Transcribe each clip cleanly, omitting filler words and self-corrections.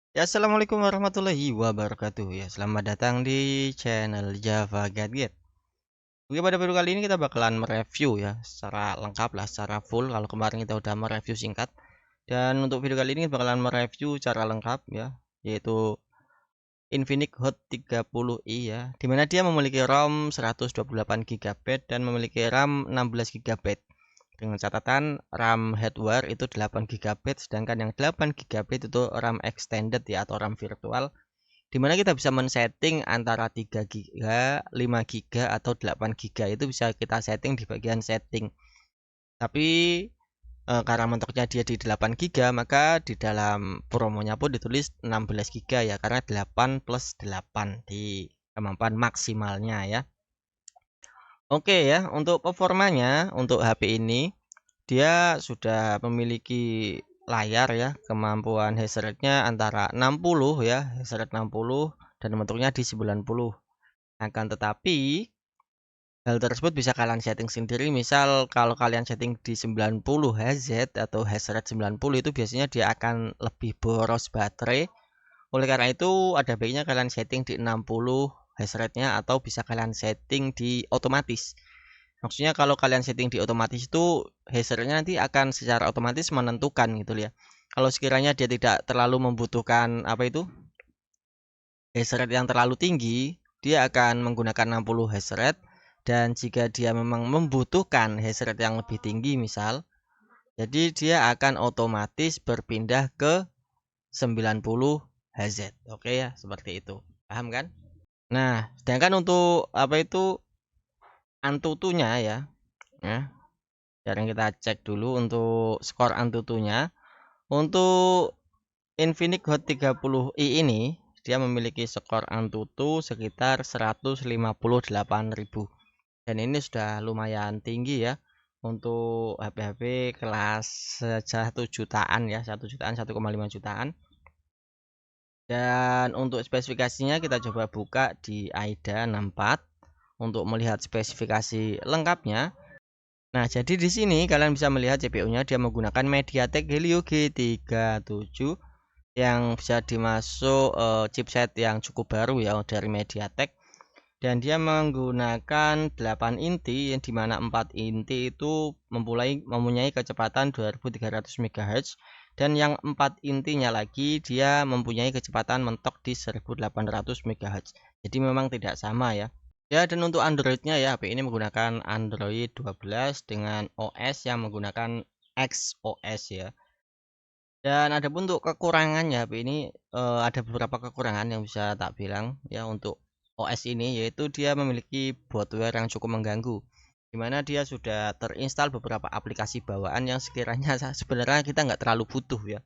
Ya, assalamualaikum warahmatullahi wabarakatuh. Ya, selamat datang di channel Java Gadget. Oke, pada video kali ini kita bakalan mereview ya secara lengkap lah, secara full. Kalau kemarin kita udah mereview singkat, dan untuk video kali ini kita bakalan mereview secara lengkap ya, yaitu Infinix Hot 30i ya, dimana dia memiliki ROM 128 GB dan memiliki RAM 16 GB. Dengan catatan RAM hardware itu 8 GB, sedangkan yang 8 GB itu RAM extended ya, atau RAM virtual, dimana kita bisa men-setting antara 3 GB, 5 GB atau 8 GB. Itu bisa kita setting di bagian setting. Tapi karena mentoknya dia di 8 GB, maka di dalam promonya pun ditulis 16 GB ya, karena 8 plus 8 di kemampuan maksimalnya ya. Oke ya, untuk performanya untuk HP ini dia sudah memiliki layar ya, kemampuan hash rate-nya antara 60 ya, hash rate 60 dan bentuknya di 90. Akan tetapi hal tersebut bisa kalian setting sendiri. Misal kalau kalian setting di 90 Hz atau hash rate 90, itu biasanya dia akan lebih boros baterai. Oleh karena itu ada baiknya kalian setting di 60 hash rate-nya, atau bisa kalian setting di otomatis. Maksudnya kalau kalian setting di otomatis itu hash rate-nya nanti akan secara otomatis menentukan gitu ya. Kalau sekiranya dia tidak terlalu membutuhkan hash rate yang terlalu tinggi, dia akan menggunakan 60 hash rate, dan jika dia memang membutuhkan hash rate yang lebih tinggi misal, jadi dia akan otomatis berpindah ke 90 Hz. Oke ya, seperti itu. Paham kan? Nah, sedangkan untuk Antutunya ya. Ya, sekarang kita cek dulu untuk skor Antutunya. Untuk Infinix Hot 30i ini dia memiliki skor Antutu sekitar 158.000, dan ini sudah lumayan tinggi ya untuk HP-HP kelas 1 jutaan ya, 1 jutaan, 1,5 jutaan. Dan untuk spesifikasinya kita coba buka di AIDA 64 untuk melihat spesifikasi lengkapnya. Nah, jadi di sini kalian bisa melihat CPU-nya dia menggunakan MediaTek Helio G37 yang bisa dimasuk chipset yang cukup baru ya dari MediaTek, dan dia menggunakan 8 inti, yang dimana 4 inti itu mempunyai kecepatan 2300 MHz, dan yang 4 intinya lagi dia mempunyai kecepatan mentok di 1800 MHz. Jadi memang tidak sama ya. Ya, dan untuk Android-nya ya, HP ini menggunakan Android 12 dengan OS yang menggunakan XOS ya. Dan ada pun untuk kekurangannya HP ini, ada beberapa kekurangan yang bisa tak bilang ya untuk OS ini, yaitu dia memiliki bloatware yang cukup mengganggu, di mana dia sudah terinstall beberapa aplikasi bawaan yang sekiranya sebenarnya kita nggak terlalu butuh ya,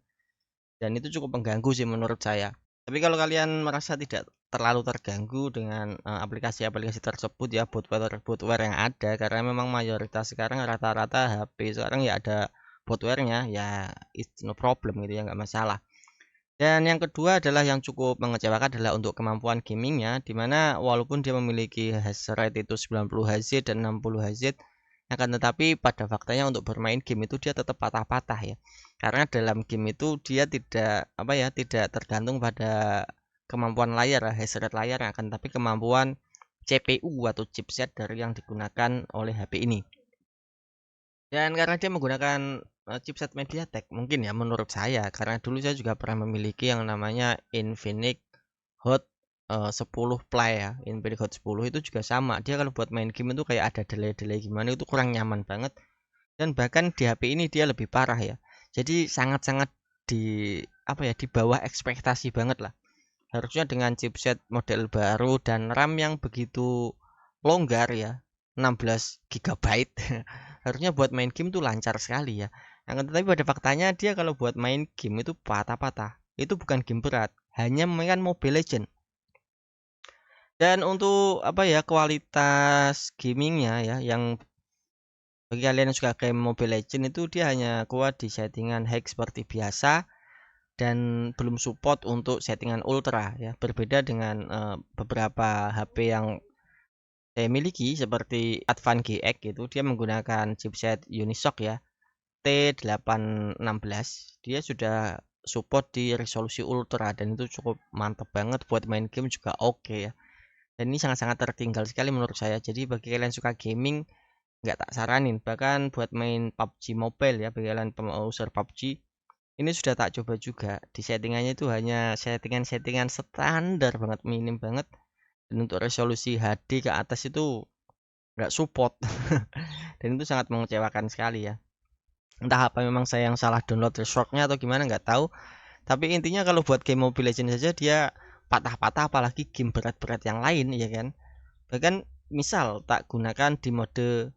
dan itu cukup mengganggu sih menurut saya. Tapi kalau kalian merasa tidak terlalu terganggu dengan aplikasi-aplikasi tersebut ya, bloatware yang ada, karena memang mayoritas sekarang rata-rata HP sekarang ya ada bloatware-nya ya, it's no problem gitu ya, nggak masalah. Dan yang kedua adalah yang cukup mengecewakan adalah untuk kemampuan gamingnya, dimana walaupun dia memiliki hash rate itu 90 Hz dan 60 Hz, akan tetapi pada faktanya untuk bermain game itu dia tetap patah-patah ya. Karena dalam game itu dia tidak tergantung pada kemampuan layar, hash rate layar, akan tapi kemampuan CPU atau chipset dari yang digunakan oleh HP ini. Dan karena dia menggunakan chipset MediaTek, mungkin ya menurut saya, karena dulu saya juga pernah memiliki yang namanya Infinix Hot 10 Play ya. Infinix Hot 10 itu juga sama. Dia kalau buat main game itu kayak ada delay-delay gimana, itu kurang nyaman banget. Dan bahkan di HP ini dia lebih parah ya. Jadi sangat-sangat di di bawah ekspektasi banget lah. Harusnya dengan chipset model baru dan RAM yang begitu longgar ya, 16 GB, harusnya buat main game tuh lancar sekali ya. Tetapi pada faktanya dia kalau buat main game itu patah-patah. Itu bukan game berat, hanya memainkan Mobile Legend. Dan untuk kualitas gamingnya ya, yang bagi kalian yang suka game Mobile Legend, itu dia hanya kuat di settingan high seperti biasa, dan belum support untuk settingan ultra ya. Berbeda dengan beberapa HP yang saya miliki seperti Advan GX, itu dia menggunakan chipset Unisoc ya, T816. Dia sudah support di resolusi ultra dan itu cukup mantep banget buat main game juga oke ya. Dan ini sangat-sangat tertinggal sekali menurut saya. Jadi bagi kalian suka gaming nggak tak saranin. Bahkan buat main PUBG Mobile ya, bagi kalian user PUBG ini sudah tak coba juga. Di settingannya itu hanya settingan-settingan standar banget, minim banget. Dan untuk resolusi HD ke atas itu nggak support. Dan itu sangat mengecewakan sekali ya. Entah apa memang saya yang salah download resortnya atau gimana nggak tahu. Tapi intinya kalau buat game Mobile Legends saja dia patah-patah, apalagi game berat-berat yang lain ya kan. Bahkan misal tak gunakan di mode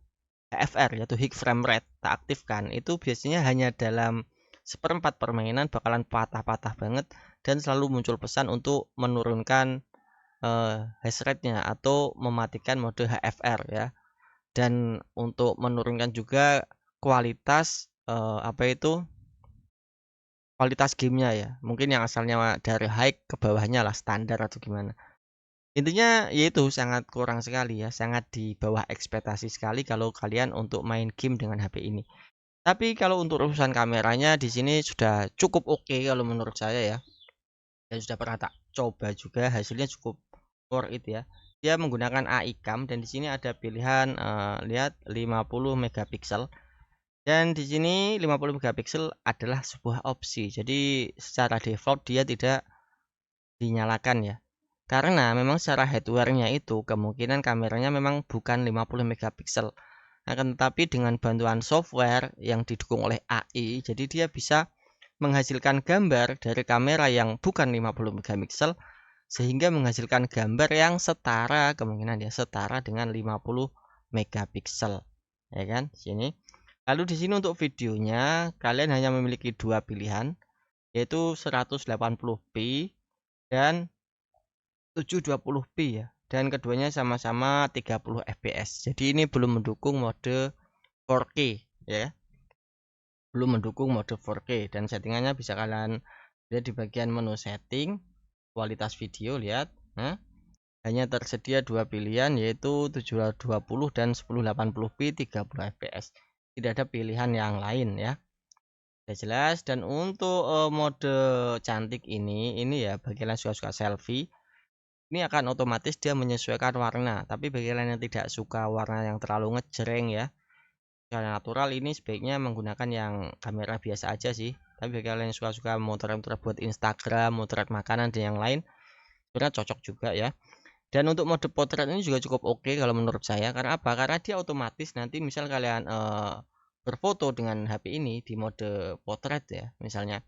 HFR yaitu high frame rate, tak aktifkan, itu biasanya hanya dalam seperempat permainan bakalan patah-patah banget dan selalu muncul pesan untuk menurunkan hash rate-nya atau mematikan mode HFR ya. Dan untuk menurunkan juga kualitas kualitas gamenya ya. Mungkin yang asalnya dari high ke bawahnya lah, standar atau gimana. Intinya yaitu sangat kurang sekali ya, sangat di bawah ekspektasi sekali kalau kalian untuk main game dengan HP ini. Tapi kalau untuk urusan kameranya di sini sudah cukup oke kalau menurut saya ya. Dan sudah pernah tak coba juga, hasilnya cukup worth it ya. Dia menggunakan AI cam dan di sini ada pilihan lihat 50 megapiksel. Dan di sini 50 megapiksel adalah sebuah opsi. Jadi secara default dia tidak dinyalakan ya. Karena memang secara hardware-nya itu kemungkinan kameranya memang bukan 50 megapiksel. Akan tetapi dengan bantuan software yang didukung oleh AI, jadi dia bisa menghasilkan gambar dari kamera yang bukan 50 megapiksel sehingga menghasilkan gambar yang setara, kemungkinan ya setara dengan 50 megapiksel. Ya kan? Sini. Lalu di sini untuk videonya kalian hanya memiliki dua pilihan, yaitu 180p dan 720p ya. Dan keduanya sama-sama 30 fps. Jadi ini belum mendukung mode 4K ya. Belum mendukung mode 4K dan settingannya bisa kalian lihat di bagian menu setting, kualitas video lihat. Nah, hanya tersedia dua pilihan yaitu 720 dan 1080p 30 fps. Tidak ada pilihan yang lain ya. Sudah jelas. Dan untuk mode cantik ini ya bagi kalian suka-suka selfie, ini akan otomatis dia menyesuaikan warna. Tapi bagi kalian yang tidak suka warna yang terlalu ngejreng ya, secara natural ini sebaiknya menggunakan yang kamera biasa aja sih. Tapi bagi kalian yang suka-suka motret-motret buat Instagram, motret makanan dan yang lain, sebenarnya cocok juga ya. Dan untuk mode potret ini juga cukup oke kalau menurut saya. Karena apa? Karena dia otomatis nanti misal kalian berfoto dengan HP ini di mode potret ya misalnya.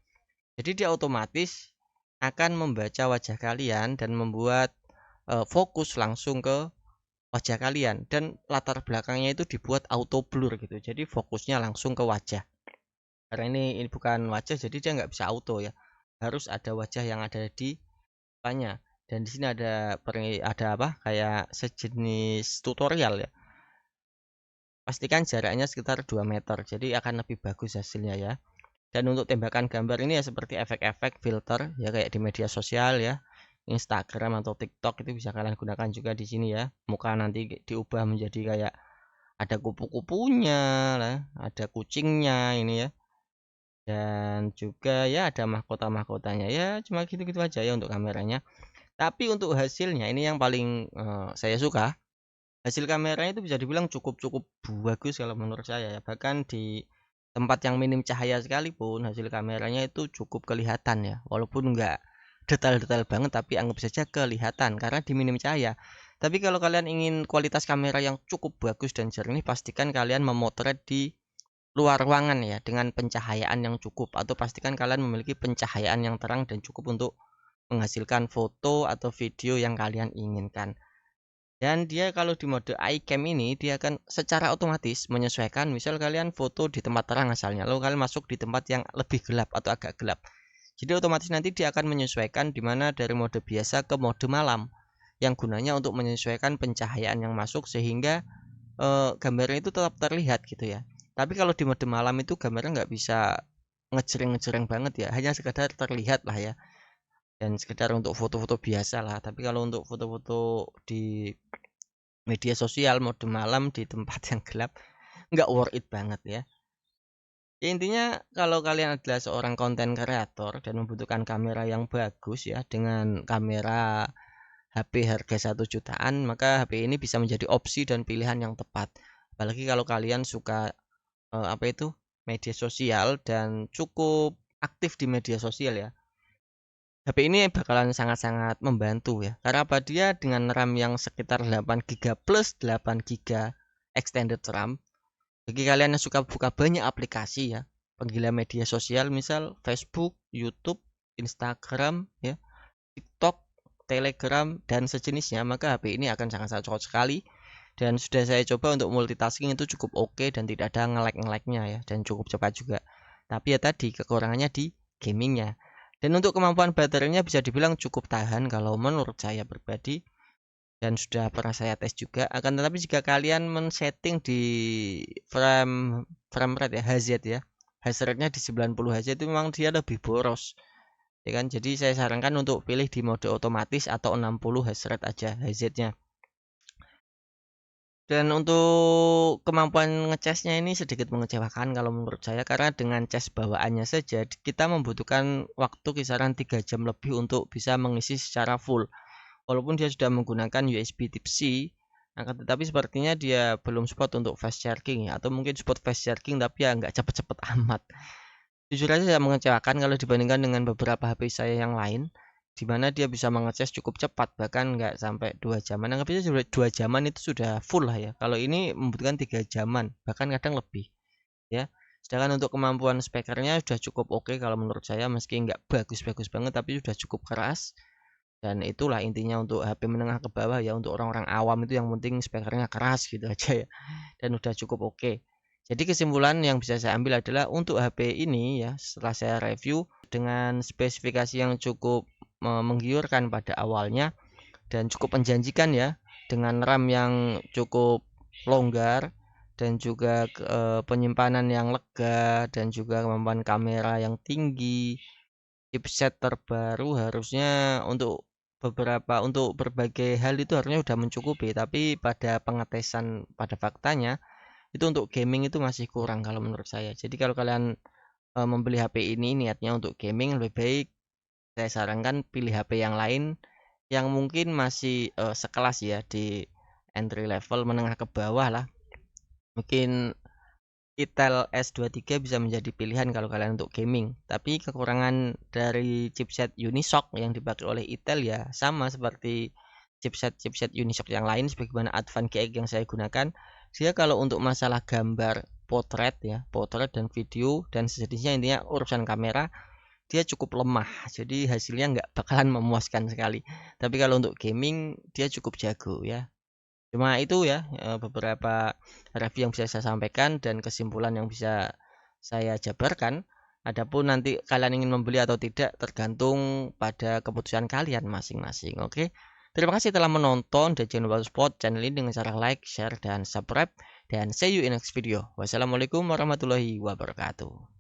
Jadi dia otomatis akan membaca wajah kalian dan membuat fokus langsung ke wajah kalian dan latar belakangnya itu dibuat auto blur gitu. Jadi fokusnya langsung ke wajah. Karena ini bukan wajah jadi dia nggak bisa auto ya. Harus ada wajah yang ada di depannya. Dan di sini ada apa? Kayak sejenis tutorial ya. Pastikan jaraknya sekitar 2 meter. Jadi akan lebih bagus hasilnya ya. Dan untuk tembakan gambar ini ya seperti efek-efek filter ya kayak di media sosial ya. Instagram atau TikTok itu bisa kalian gunakan juga di sini ya. Muka nanti diubah menjadi kayak ada kupu-kupunya lah, ada kucingnya ini ya. Dan juga ya ada mahkota-mahkotanya ya, cuma gitu-gitu aja ya untuk kameranya. Tapi untuk hasilnya ini yang paling saya suka. Hasil kameranya itu bisa dibilang cukup bagus kalau menurut saya ya. Bahkan di tempat yang minim cahaya sekalipun hasil kameranya itu cukup kelihatan ya. Walaupun enggak detail-detail banget tapi anggap saja kelihatan karena di minim cahaya. Tapi kalau kalian ingin kualitas kamera yang cukup bagus dan jernih, pastikan kalian memotret di luar ruangan ya dengan pencahayaan yang cukup, atau pastikan kalian memiliki pencahayaan yang terang dan cukup untuk menghasilkan foto atau video yang kalian inginkan. Dan dia kalau di mode iCam ini dia akan secara otomatis menyesuaikan, misal kalian foto di tempat terang asalnya, lalu kalian masuk di tempat yang lebih gelap atau agak gelap. Jadi otomatis nanti dia akan menyesuaikan dimana dari mode biasa ke mode malam, yang gunanya untuk menyesuaikan pencahayaan yang masuk sehingga gambarnya itu tetap terlihat gitu ya. Tapi kalau di mode malam itu gambarnya nggak bisa ngejreng-ngejreng banget ya, hanya sekedar terlihat lah ya. Dan sekedar untuk foto-foto biasa lah. Tapi kalau untuk foto-foto di media sosial mode malam di tempat yang gelap nggak worth it banget ya. Ya intinya kalau kalian adalah seorang konten kreator dan membutuhkan kamera yang bagus ya, dengan kamera HP harga 1 jutaan, maka HP ini bisa menjadi opsi dan pilihan yang tepat. Apalagi kalau kalian suka media sosial dan cukup aktif di media sosial ya. HP ini bakalan sangat-sangat membantu ya. Karena apa? Dia dengan RAM yang sekitar 8 GB plus 8 GB extended RAM. Bagi kalian yang suka buka banyak aplikasi ya, penggila media sosial misal Facebook, YouTube, Instagram ya, TikTok, Telegram dan sejenisnya, maka HP ini akan sangat-sangat cocok sekali. Dan sudah saya coba untuk multitasking itu cukup oke dan tidak ada nge-lag-nya ya, dan cukup cepat juga. Tapi ya tadi kekurangannya di gamingnya. Dan untuk kemampuan baterainya bisa dibilang cukup tahan kalau menurut saya pribadi, dan sudah pernah saya tes juga. Akan tetapi jika kalian men-setting di frame rate ya, HZ ya, hash rate-nya di 90 Hz itu memang dia lebih boros ya kan. Jadi saya sarankan untuk pilih di mode otomatis atau 60 hash rate aja HZ-nya. Dan untuk kemampuan ngecasnya ini sedikit mengecewakan kalau menurut saya, karena dengan cas bawaannya saja kita membutuhkan waktu kisaran 3 jam lebih untuk bisa mengisi secara full. Walaupun dia sudah menggunakan USB Type-C, akan tetapi sepertinya dia belum support untuk fast charging ya, atau mungkin support fast charging tapi ya nggak cepet-cepet amat. Jujur aja saya mengecewakan kalau dibandingkan dengan beberapa HP saya yang lain, di mana dia bisa mengecas cukup cepat, bahkan nggak sampai 2 jaman. Anggap aja 2 jaman itu sudah full lah ya. Kalau ini membutuhkan 3 jaman, bahkan kadang lebih ya. Sedangkan untuk kemampuan spekernya sudah cukup oke kalau menurut saya, meski nggak bagus-bagus banget tapi sudah cukup keras. Dan itulah intinya untuk HP menengah ke bawah ya, untuk orang-orang awam itu yang penting spekernya keras gitu aja ya. Dan udah cukup oke. Jadi kesimpulan yang bisa saya ambil adalah untuk HP ini ya, setelah saya review dengan spesifikasi yang cukup menggiurkan pada awalnya dan cukup menjanjikan ya, dengan RAM yang cukup longgar dan juga penyimpanan yang lega dan juga kemampuan kamera yang tinggi, chipset terbaru, harusnya untuk berbagai hal itu harusnya sudah mencukupi. Tapi pada pengetesan pada faktanya itu untuk gaming itu masih kurang kalau menurut saya. Jadi kalau kalian membeli HP ini niatnya untuk gaming, lebih baik saya sarankan pilih HP yang lain yang mungkin masih sekelas ya, di entry level menengah ke bawah lah. Mungkin Itel S23 bisa menjadi pilihan kalau kalian untuk gaming. Tapi kekurangan dari chipset Unisoc yang dipakai oleh Itel ya sama seperti chipset Unisoc yang lain, sebagaimana Advan GX yang saya gunakan. Dia kalau untuk masalah gambar potret ya, potret dan video dan sejenisnya, intinya urusan kamera dia cukup lemah. Jadi hasilnya nggak bakalan memuaskan sekali. Tapi kalau untuk gaming dia cukup jago ya. Cuma itu ya beberapa review yang bisa saya sampaikan dan kesimpulan yang bisa saya jabarkan. Adapun nanti kalian ingin membeli atau tidak tergantung pada keputusan kalian masing-masing. Oke. Terima kasih telah menonton, dan jangan lupa support channel ini dengan cara like, share, dan subscribe. Dan see you in next video. Wassalamualaikum warahmatullahi wabarakatuh.